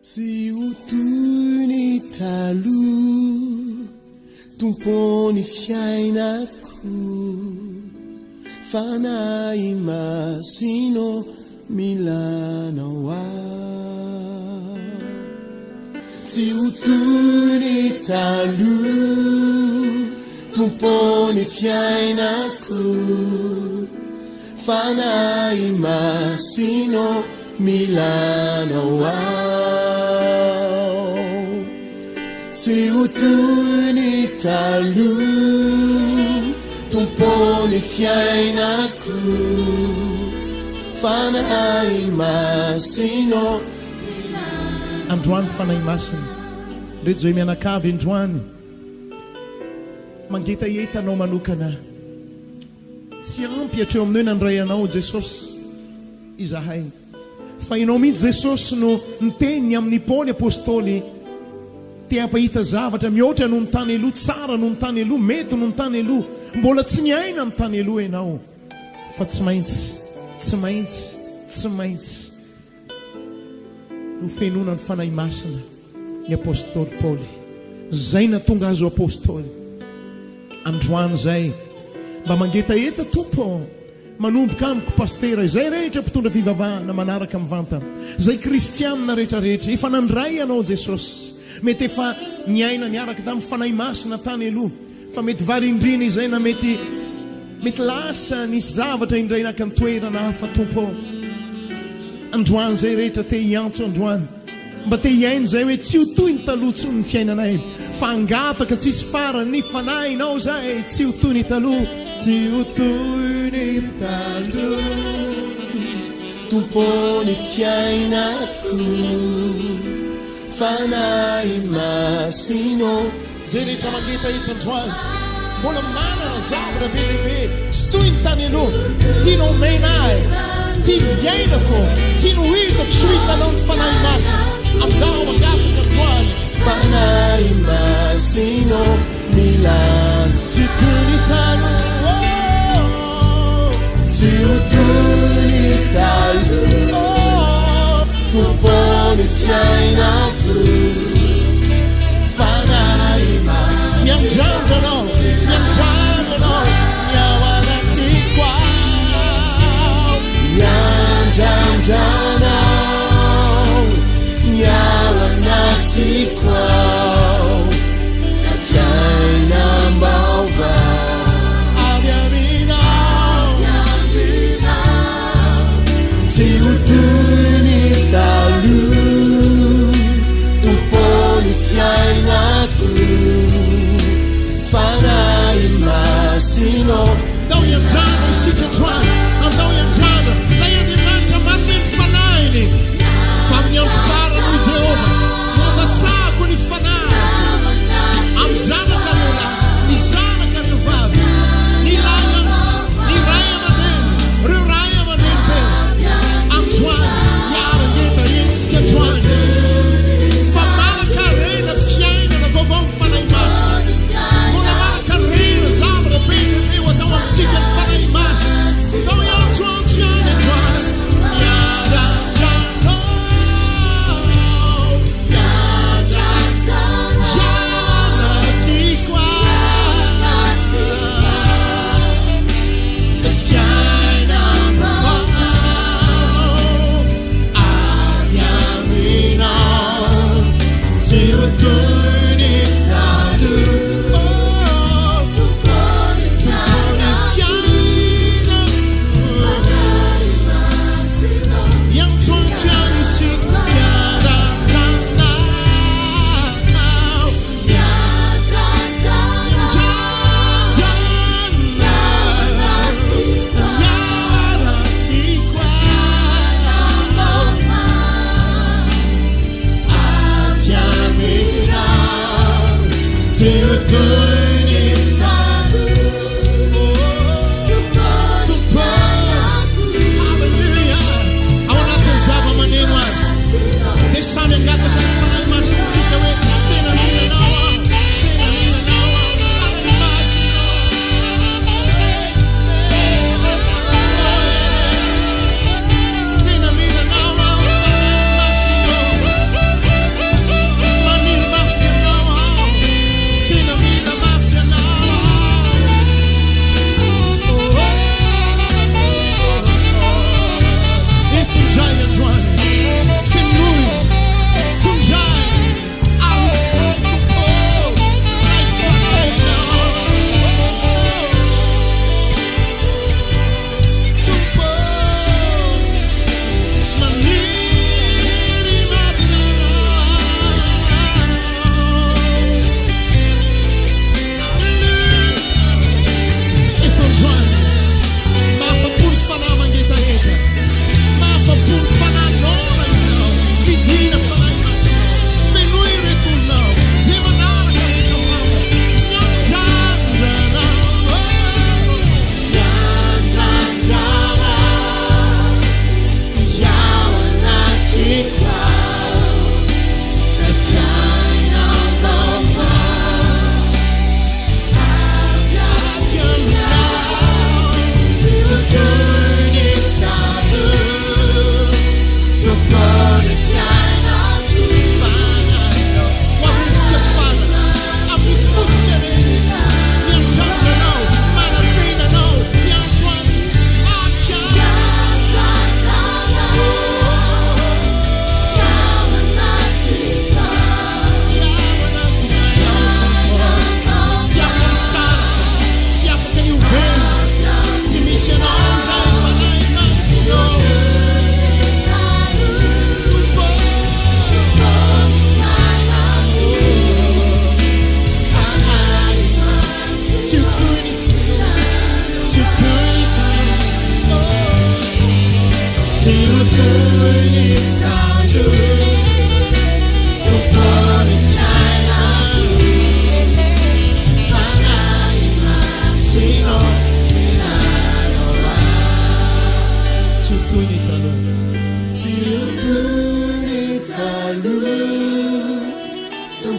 Tsy ho toy ny taloha, tompony fiainako, fanahy masino milanao aho. Tsy ho toy ny taloha, tompony fiainako, fanahy masino milanao aho. Tsy ho toy ny taloha, tompony fiainako, fanahy masino. Androany fanahy masina reto zay mianakavy androany mangetaetanao manokana, tsy ampy hatreo aminao nandray anao Jesosy izahay, fa ianao mihitsy Jesosy no niteniny amin'ny Paoly apôstôly, te hampahita zavatra mihoatra noho ny tany aloha, tsara noho ny tany aloha, mety noho ny tany aloha, mbola tsy niaina ny tany aloha ianao, fa tsy maintsy no fenona ny fanahy masina ny apôstôly Paoly. Zay natonga azo apôstôly. Androany zay mba mangetaeta tompo, manomboka amiko pastera, zay rehetra mpitondra fivavahana manaraka mivanta, zay kristianina rehetrarehetra, efa nandray anao Jesosy, mety efa niaina niaraka tamin'ny fanahy masina tany aloha, fa mety varindrina izay na mety lasa nisy zavatra indrainaka ny toerana hafa tompo. Androany zay rehetra te hiantso androany, mba te hiaino zay hoe tsy ho toy ny taloha tsy ny fiainanay, fa angataka tsisy farany ny fanahinao zay, tsy ho toy ny taloha, tsy ho toy ny taloha, tompony fiainako, fanahy masino. Zay rehetra mangetaeta androany mbola manana zavatra be lehibe, tsy toy ny tany aloha, tia no omena ahy, tia miainako, tia no hitako sy hitanao ny fanahy masina aminao mangataka androany. Fanahy masino milano, tsy toy ny taloha, tsy ho toy ny taloha, tompony fiainako, fanahy masino. Miandrandranao miao anatiko ao, miandrandranao miao anatiko ao, fiainam-baovao avy aminao. Tsy ho toy ny taloha, tompony fiainako, fanahy masino. Andao iandrano isika androany, andao iandrano, na Andriamanitra manome ny fanahiny, fa miandro farany i Jehova mandatsako ny fanahy amin'ny zanak'olona, ny zanak'ireo vavy, ny lahy antitra, ny ray aman'eny, ireo ray aman'eny be androany hiara-ngeta etsika androany, fa manan-karena fiainana vaovao ny fanahy masina, mbola manan-karena zavatra be lehibe ho atao amintsika ny fanahy masina. Andao iantsoantso ihany androany,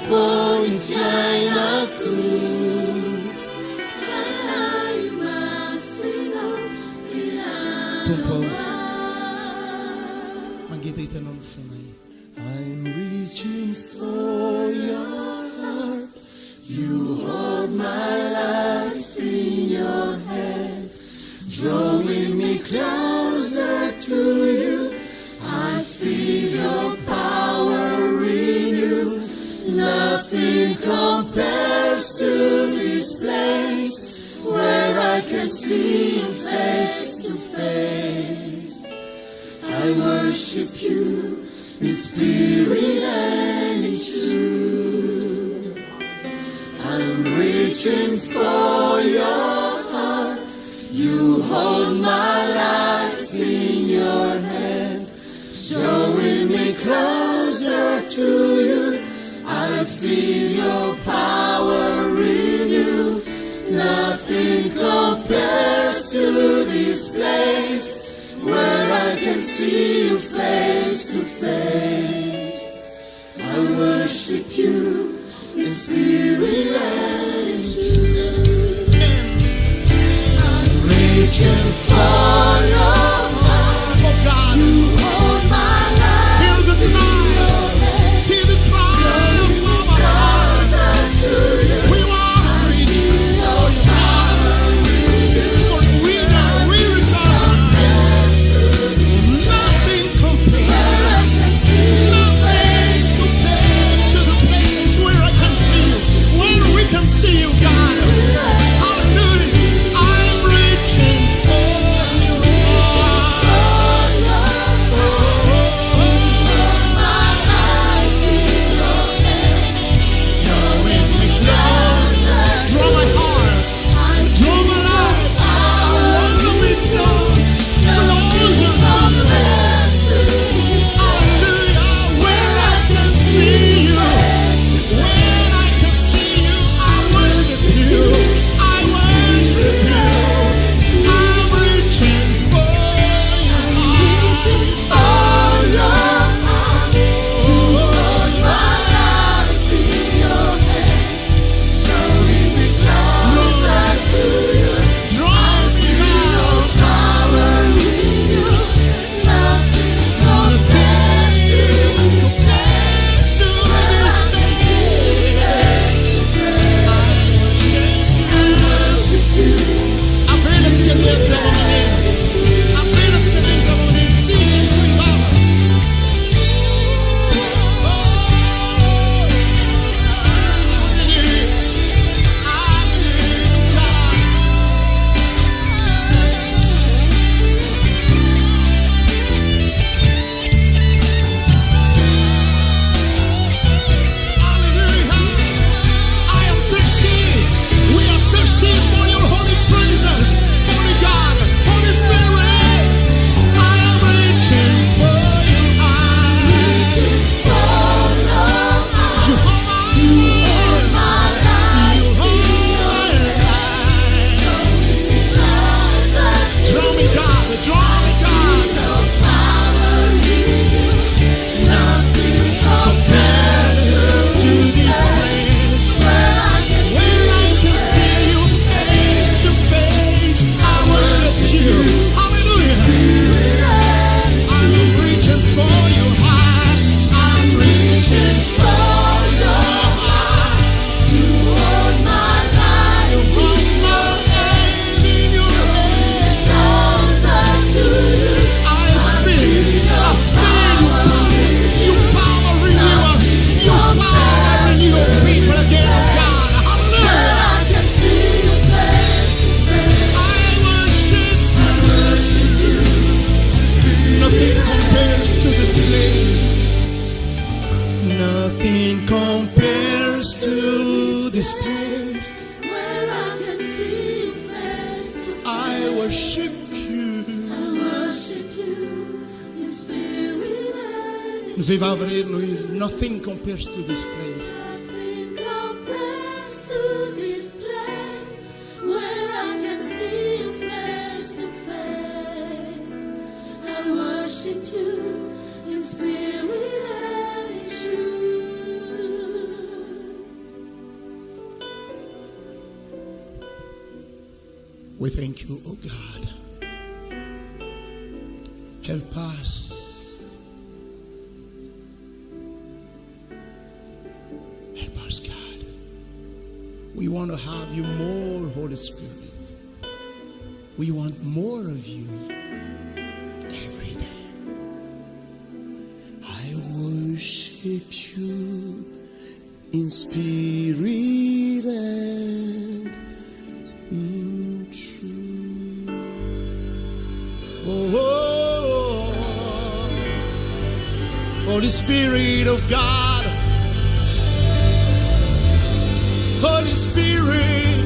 ponyfiainako Tompo, mangita itanao ny fonay. I'm reaching for your heart. You hold my life in your hand, drawing me closer to you. I feel your power in you. Nothing compares to this place where I can see you face to face. I worship you in spirit and in truth. I'm reaching for your heart. You hold my life in your hand, drawing me closer to you. I feel your power in you. Nothing compares to this place where I can see you face to face. I worship you in spirit and in truth. I'm reaching for your heart. Oh God, You hold my life. hear the cry, hear the cry of my heart. Closer to you. We want to reach you, Your power in you. for we know we recover. Nothing compares. I can see you face to Compared to the place where I can see you, where we can see you, God. Hallelujah. I'm reaching for you. Drawing me closer. Draw my heart. Draw my life. I want to be closer to you. Hallelujah. Where I can see you. When I can see you, I worship you. I worship you. I'm reaching for you. Draw me out. Compared to this place. I pray let's get the hands up on the name. I pray let's get the hands up on the name. See it with power. I am thirsty. We are thirsty for your holy presence. Holy God, Holy Spirit. I am reaching for you. Jehovah, you hold my life. Draw me, God. Draw me, God. Compared to this place where I can see you face to face. I worship you. Hallelujah. I'm reaching for your heart. I'm reaching for your heart. You hold my hand in your hand. I feel your power in us. Your power in your people again, oh God. Hallelujah. I worship you. Nothing compares to this place. Nothing compares to this place. I worship you. Nos vai abrir no ir. Nothing compares to this place. Nothing compares to this place where I can see you face to face. I worship you in spirit and in truth. We thank you, oh God. Help us. Help us, God. We want to have you more, Holy Spirit. We want more of you every day. I worship you in spirit and in truth. Oh, Holy Spirit of God, Holy Spirit,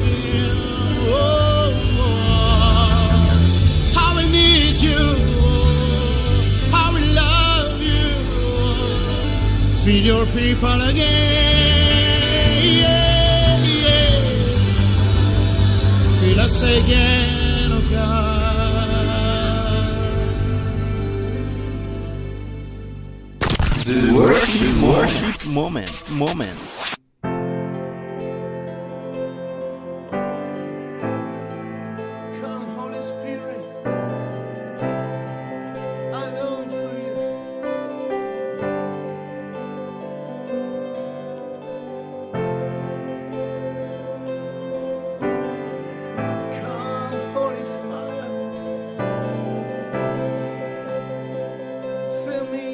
oh, how we need you, how we love you. Feel your people again, yeah, yeah. Feel us again, oh God. The worship moment. Come, Holy Spirit, I long for you. Come, Holy Fire, fill me.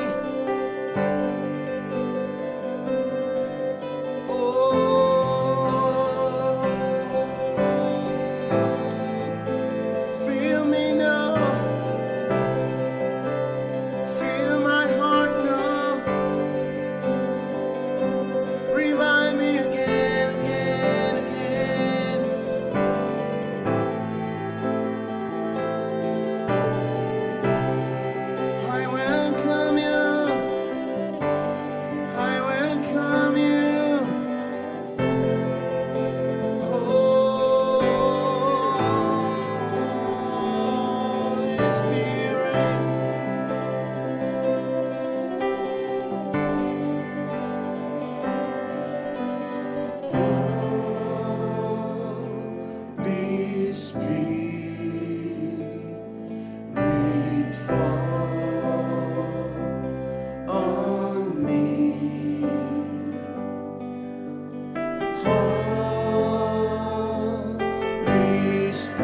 Feel me now, feel my heart now, revive me again, again, again. I welcome you, I welcome you. Holy Spirit, Holy Spirit, fall on me. Holy Spirit,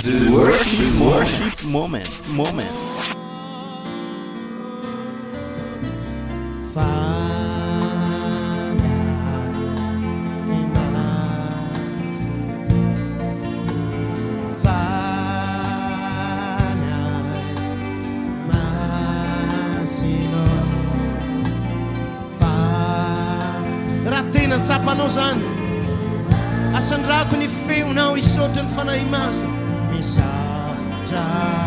The worship moment. Tena tsapanao zany asandrato ny feonao isotry ny fanahy masina misaotrana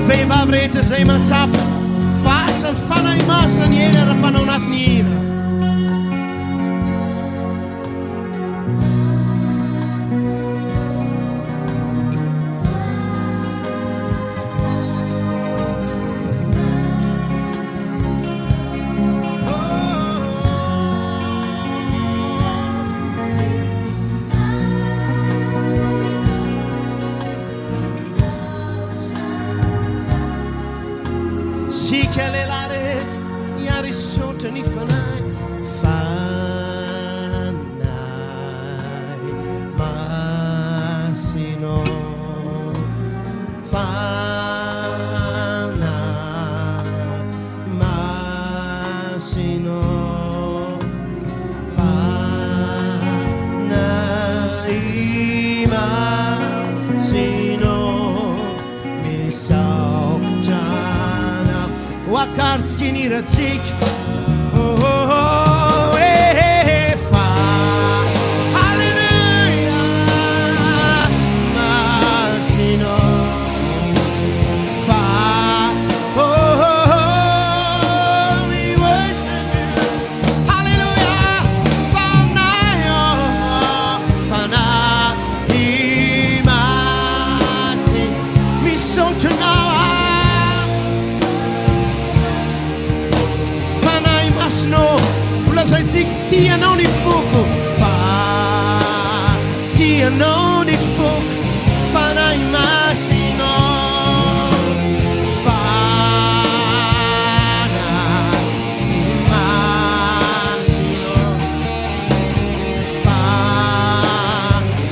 vehivavy rehetra zay matsapa fasa ny fanahy masina ny hena ra-panao anatiny hira sika lehilahy rehetra miary sotra ny fanahy masino masino misaotrana wakartsky ny ratsika fa hallelujah masino fa we worship you hallelujah fanayo fanahy masin misaotrana no ulazaitsika tianao ny foko fa tianao ny foko fanahy masino fanahy masino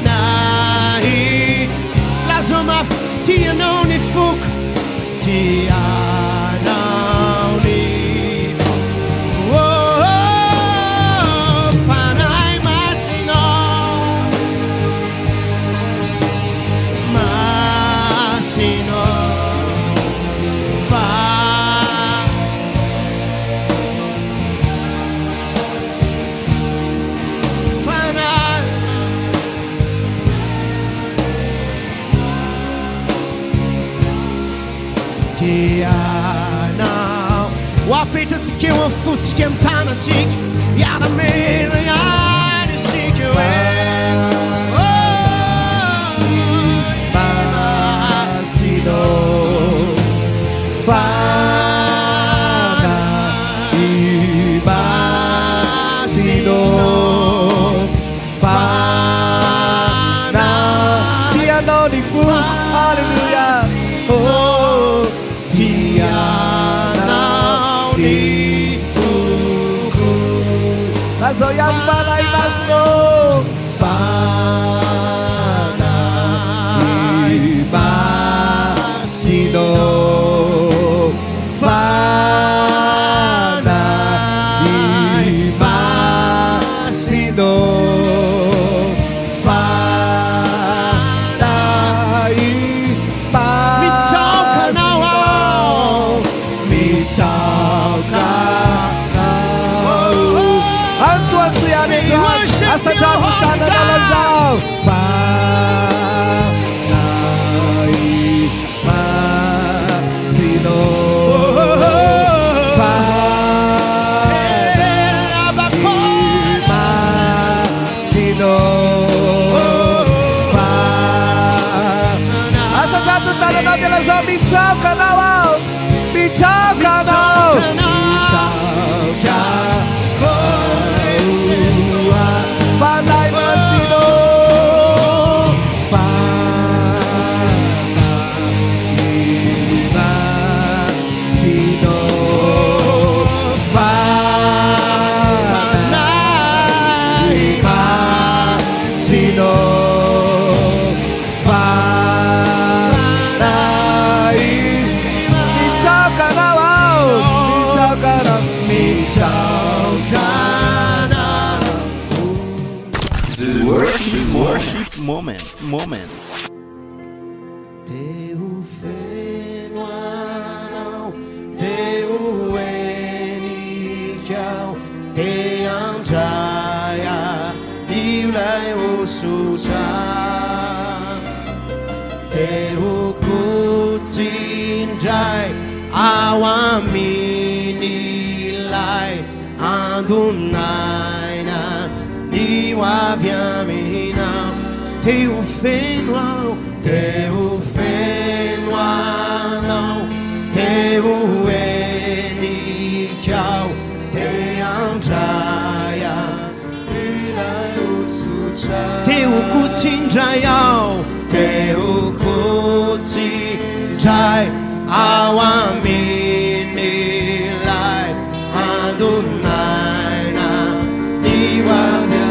fanahy lazomafy tianao ny foko tianao ny tianao wapetratsika eo amin'ny fotsika amin'ny tanatsika iara-mena ihany isika hoe masino fanahy masino mifuku Lazo yang fana imasno Fana imasino Fana imasino Fana imasino Mitauka Ansu ya negra Asa jafu tanda na lazao Fana imasino Asa jafu tanda na lazao Mitau kanawao Mitau kanao Panay Masino Worship moment. Teu fenoanau, teu enikau, te anjaya, diulai usuja, teu kutsinjai, awaminilai, andunaina, diwaviamina. Teu fenoanau, teu enikau, te anjaya, teu kutsinjayau, teu kutsinjai, awaminilai, andunaina, diwaviamina.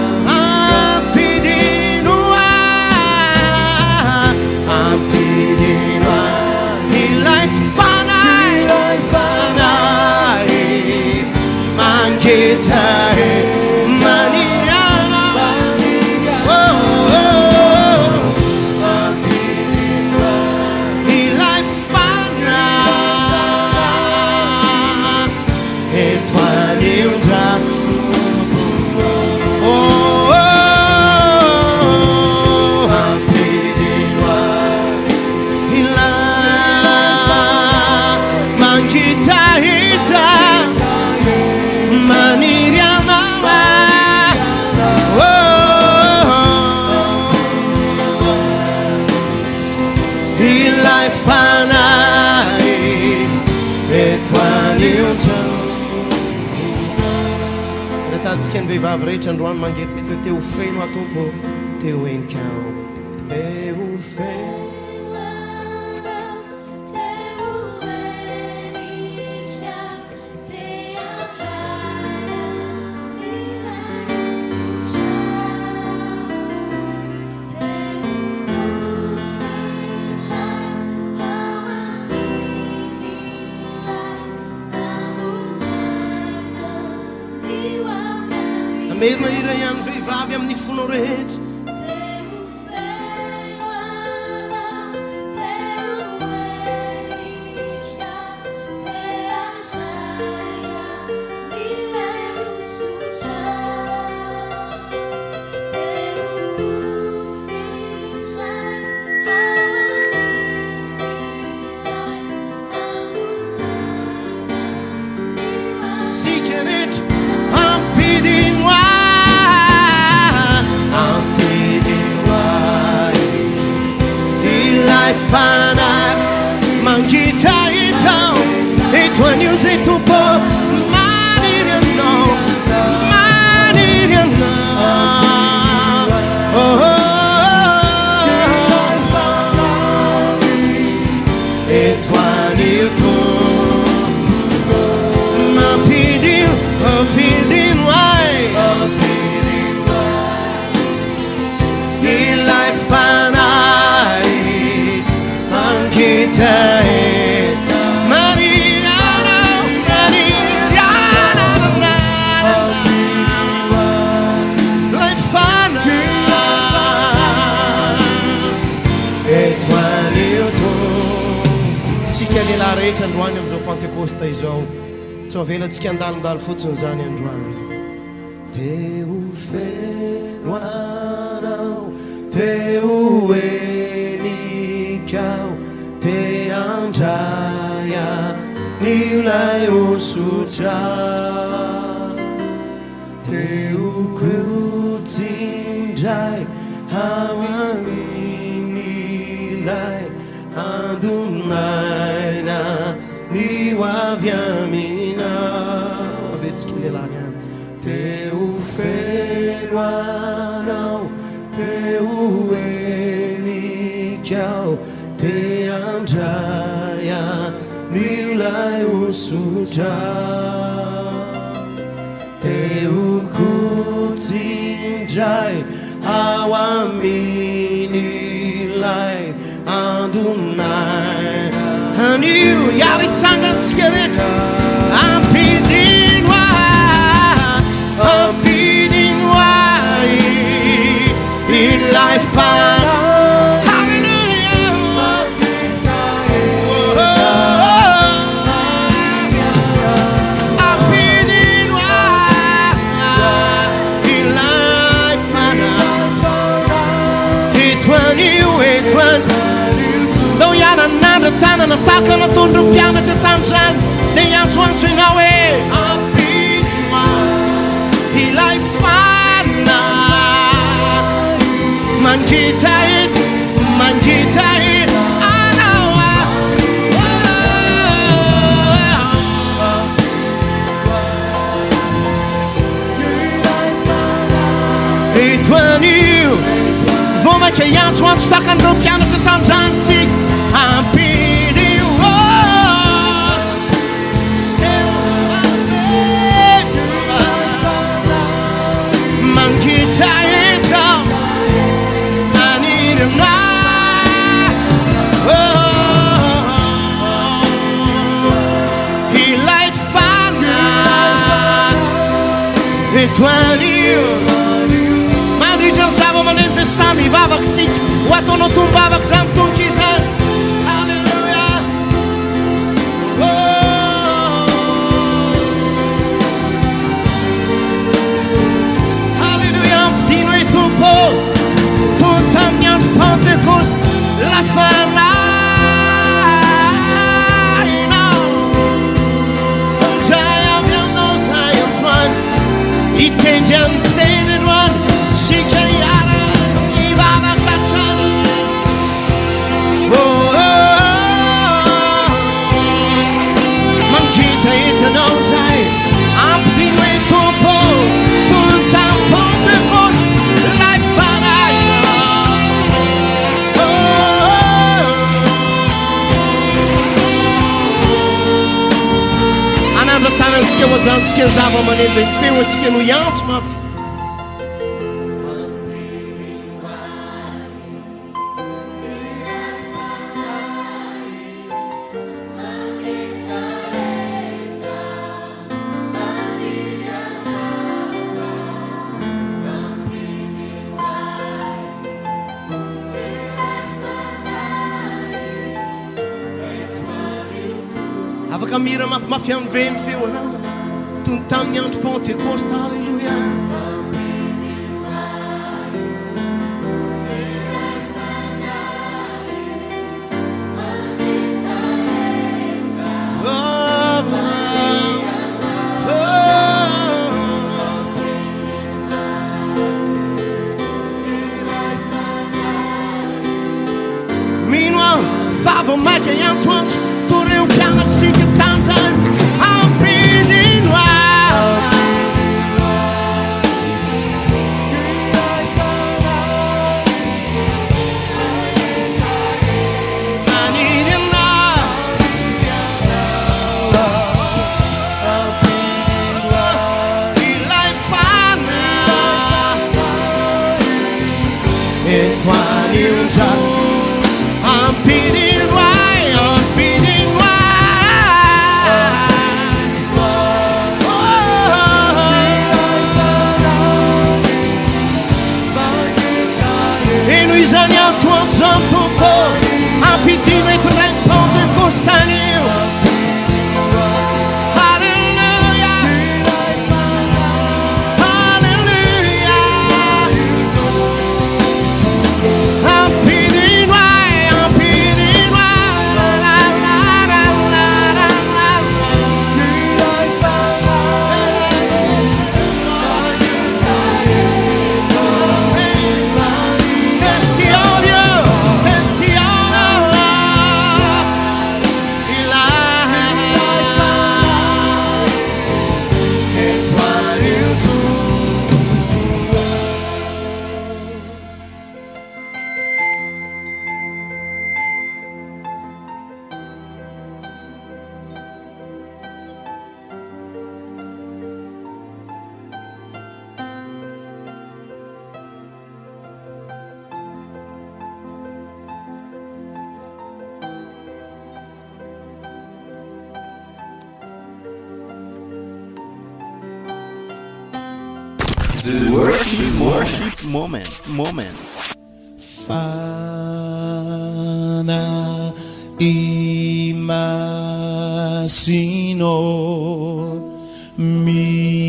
Tatsken vi var reach and run manget et teu feno atompo teu enkau teu feno Merna ira ihany vehivavy amin'ny fonao rehetra seeking it, I'm bidding fana mangita itao etwani usetupo maniriano oh etwani utu Ampidino ai ilay fanay angitay Mariana Mariana ilay fanay étoile automne sika lehilahy rehetra androany am'izao pentecoste izao tsy avelatsika andalondalo fotsiny zany androany teo fenoanao teo enikao te andraya nilay osotra teo kotsindray hamanilay andonaina ny hoavy amina averitsika lehilahy any teo fenoanao teo enikao te andraya nilay osotra teo kotsindray ao aminilay andonay anio iaritsangatsika rehetra ampidino ai ilay fanay tanana takana tondro mpianatra tam'izany de antsoantso inao hoe ampidino ilay fana mangita ety anao etoanio vomaka iantsoantso takan'ireo mpianatra tam'izany tsika Mandritry ny zava-maneno dia samy hivavaka tsika ho ataonao tombavaka zany tonga izany halleluia halleluia ampidino hoe tompo tony tamin'ny andro pentecoste la fanainao zay avy aminao zay androany itendry amin'ny teny androany sika iara ivavaka hatrany mangita etanao zay ampidino hoe tompo tony tamin'ny pentecoste lay fanainao anandro tanantsika hoajanontsika ny zava-maneno dia ny feo antsika no iantso mafy afaka mira mafimafy amin'ny veny feo anao tony tamin'ny andro pentecoste halleluia meanwhile vavamaka iantsoantso toreo mpianatrysika tam'izany ampidino zany ampidinoay eno izany antsoantso am tompo ampidino eto ndray pentecostanio The worship moment. Fana imasino milanao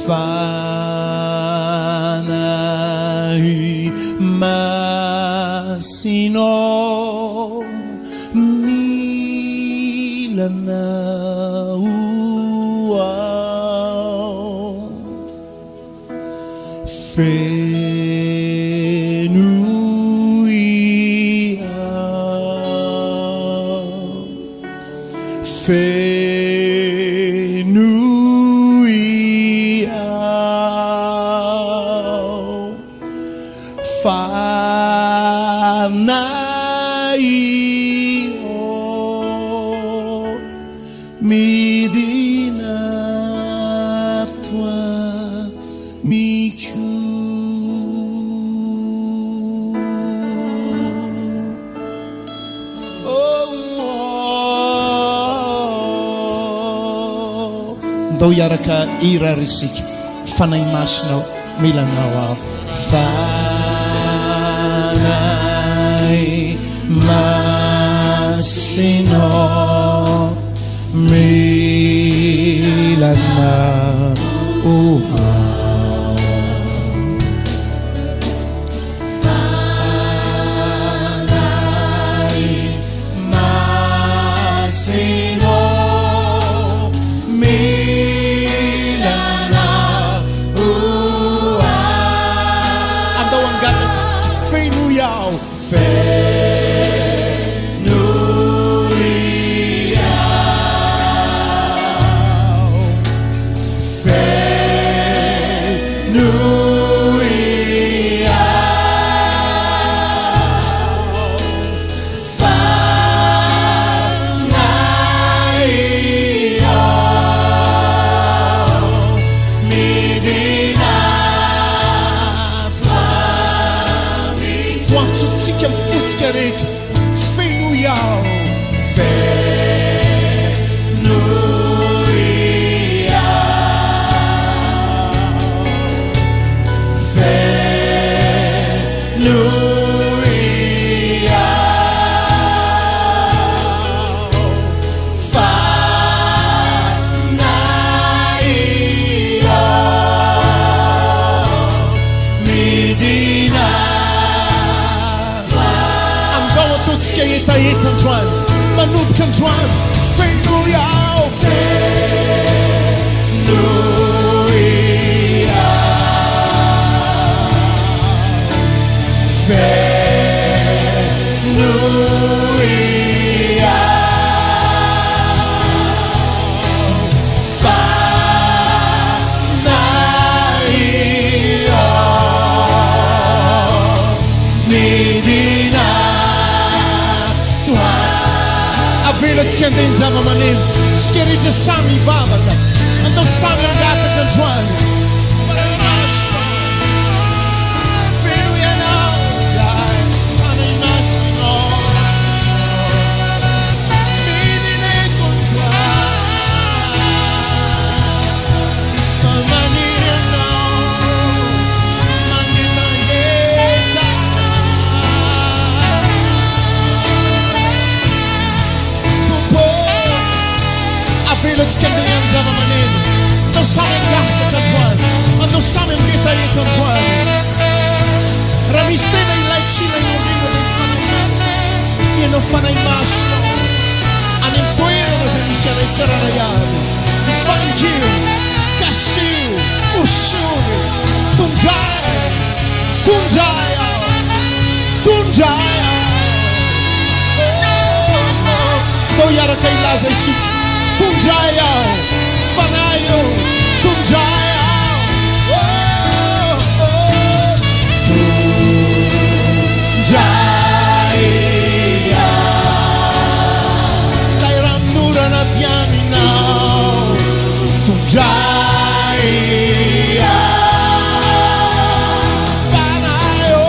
Fana imasino Ndao iaraka irarisika fanay masinao milanao ao fanay masinao milanao ao Andou sabe andar com Antoine. Para nós, filho e nós, para nós, menina encontrar, manina village can be andava maneno. Non sabe carta Antoine, non sabe il che fai Antoine. Ravistena in laicina in urino del famiglia. E non fa mai masto. Hanno il poero se mi si avezzerà ragazzi. Il fangio, Cassio, Ussone, Tungiaia. Vogliamo che il laser si Tungiaia, Fanaio, Tungiaia, Tungiaia, dai rannura na pianina, Tungiaia, Fanaio,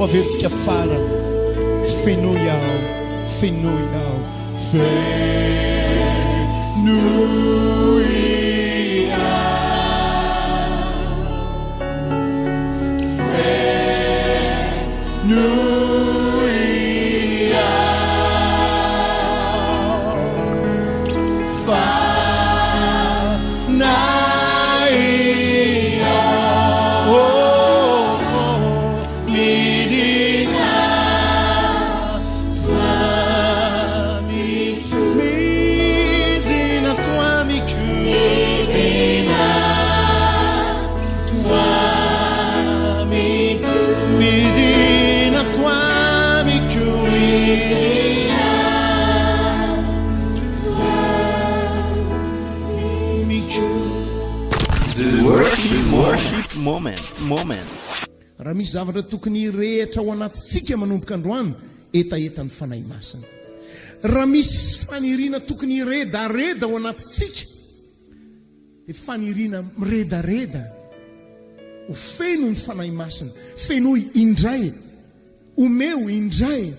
Oavir-te que a fara, fenuiau, fenoi ao fenoi Worship moment. raha misy zavatra tokony rehetra ao anatintsika manomboka androany etaetan'ny fanahy masina. Raha misy faniriana tokony redareda ao anatintsika dia faniriana miredareda ho feno ny fanahy masina. Fenoy indray, omeo indray,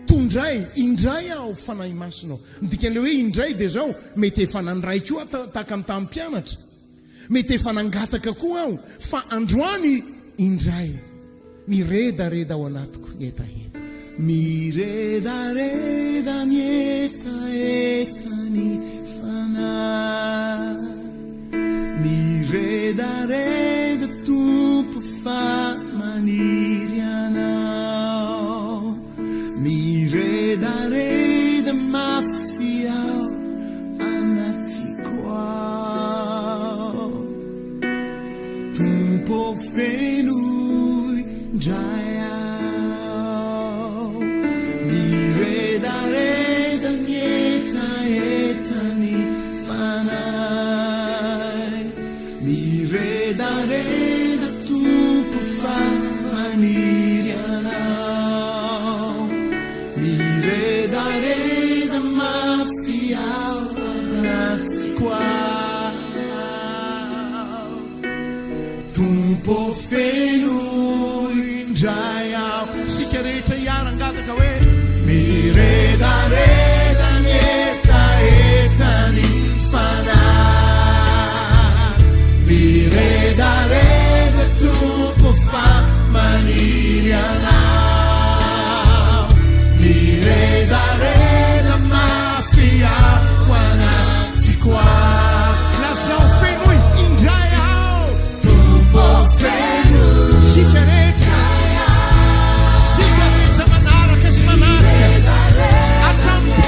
tondray indray ao fanahy masina ao. Midikan'ilay hoe indray dia zao mety efa nandray koa tahaka amin'ny tamin'ny mpianatra, mety efa nangataka koa aho, fa androany indray miredareda ao anatiko ny etaeta. Miredareda ny etaeta ny fanahy, miredareda tompo fa maniry anao, miredareda mafy ao anatiko ao, tompo fenoy ndray ao, miredareda ny etaeta ny fanahy, miredareda tompo fa maniry anao, miredareda mafy ao anatiko ao, tompo fenoy ndray ao. Sika rehetra hiarangataka hoe miredareda ny etaeta ny fanahy, miredareda tompo fa maniry anao, miredareda mafy ao anatiko ao. Lazao fenoy indray ao, tompo fenoy. Sika rehetra manaraka sy manatrika hatramin'ny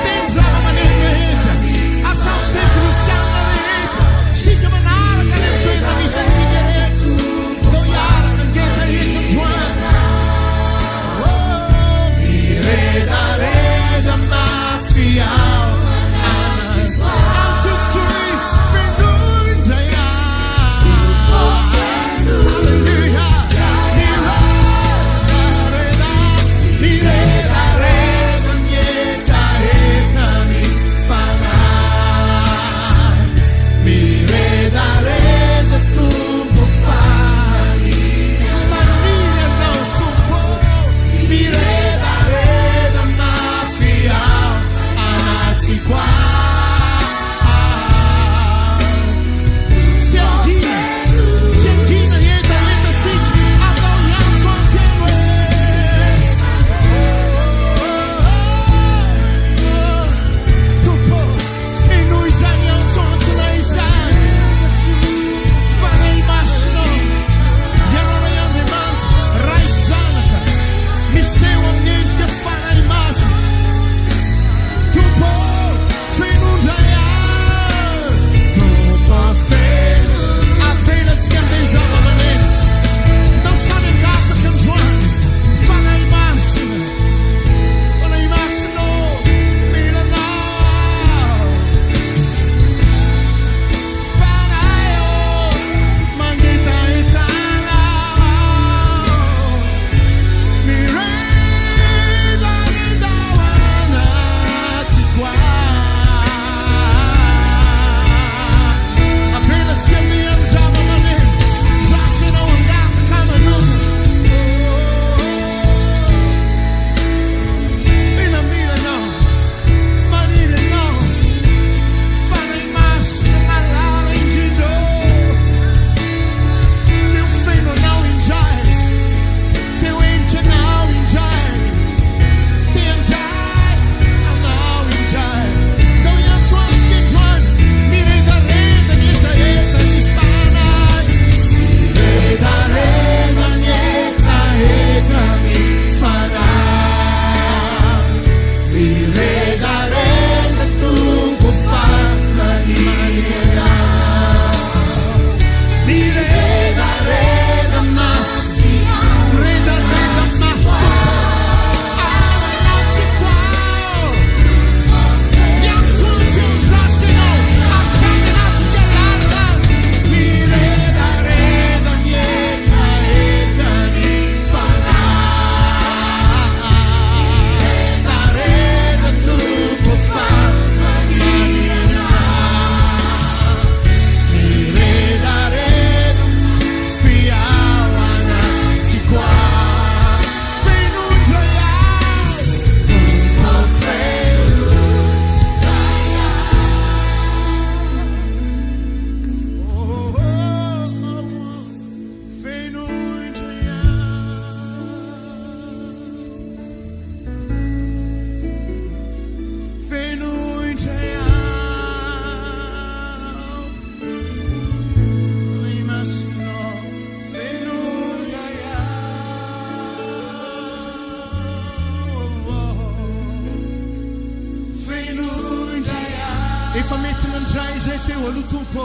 do tumpo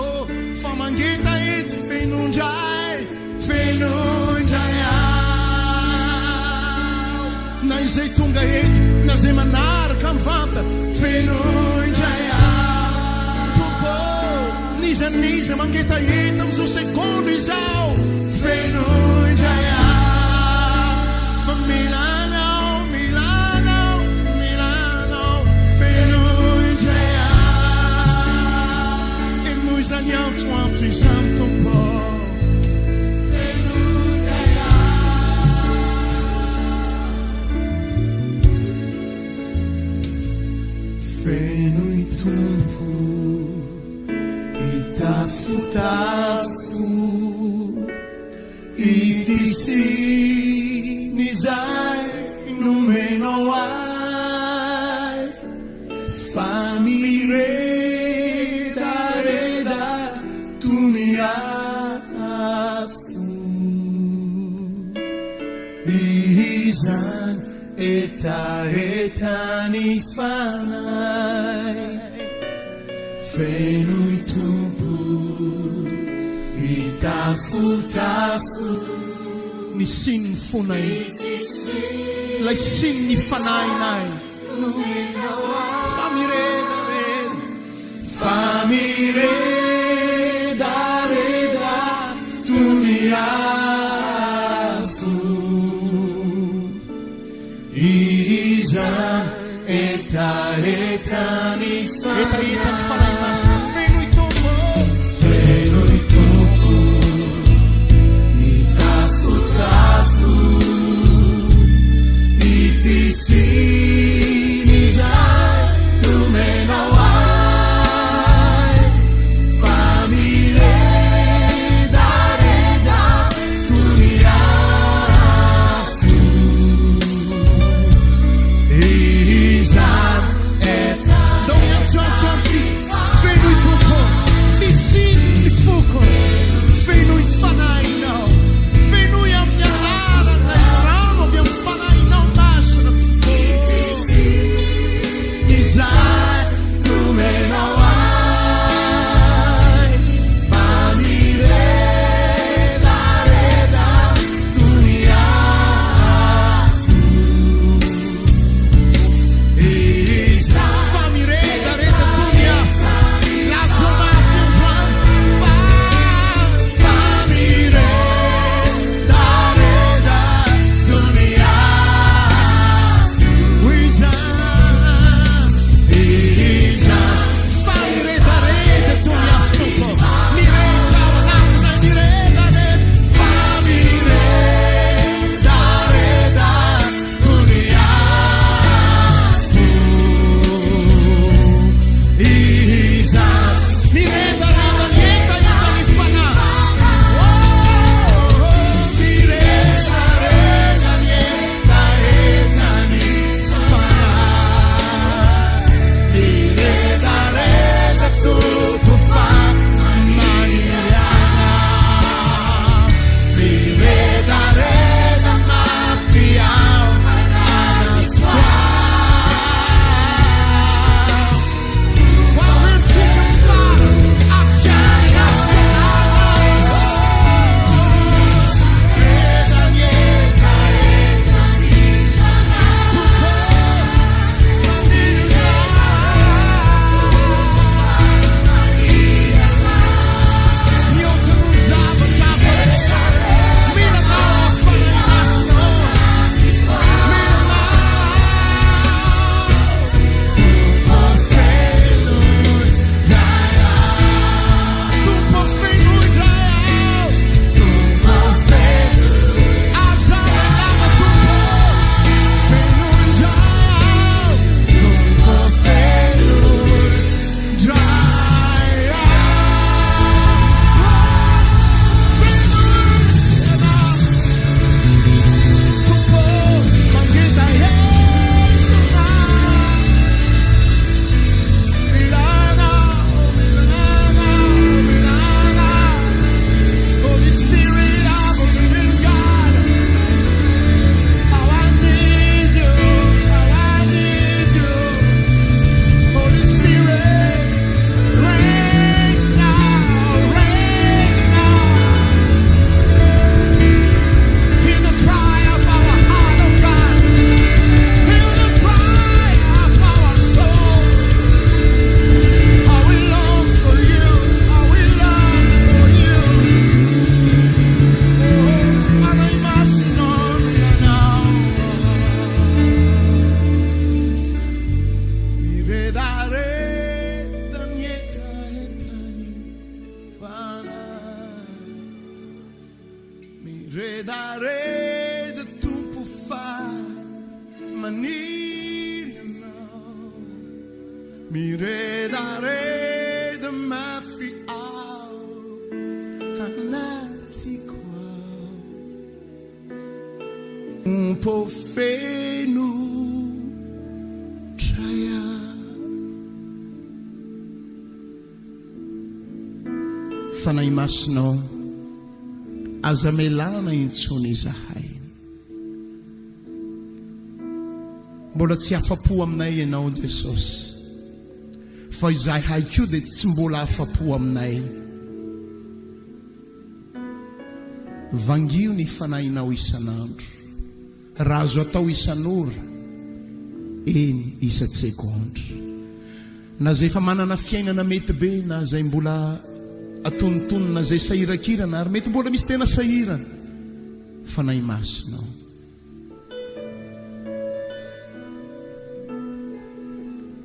famangeta et fenunjai na izay tonga eto na zay manaraka mivanta fenunjai tumpo niza mangeta eto amizao secondo izao fenunjai fa Milano fenunjai e nós andiamo tutti santo po Feno e tumpo e tafu e disi nizai no menoai famire reda tuniafu izan etani fanai feno e tumpo e tafu ni sin funai lai sin ni fanai nai famire reda tuniafu Izan etani fanai feno e tumpo e tafu e disi nizai no menoai famire reda tuniafu Izan et don't miredareda tompo fa maniry anao, miredareda mafy ao anatiko ao, tompo feno traya. Fanahy masinao aza melana intsony izahay, mbola tsy afapo aminay ianao Jesosy, fa izahay haiko dia tsy mbola afapo aminay. Vangio ny fanahinao isan'andro, raha azo atao isan'ora, eny isa-tsekondra, na zay efa manana fiainana mety be, na zay mbola atonontonona zay sahirakirana, ary mety mbola misy tena sahirana, fanahy masinao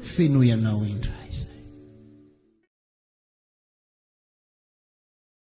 feno ianao indray.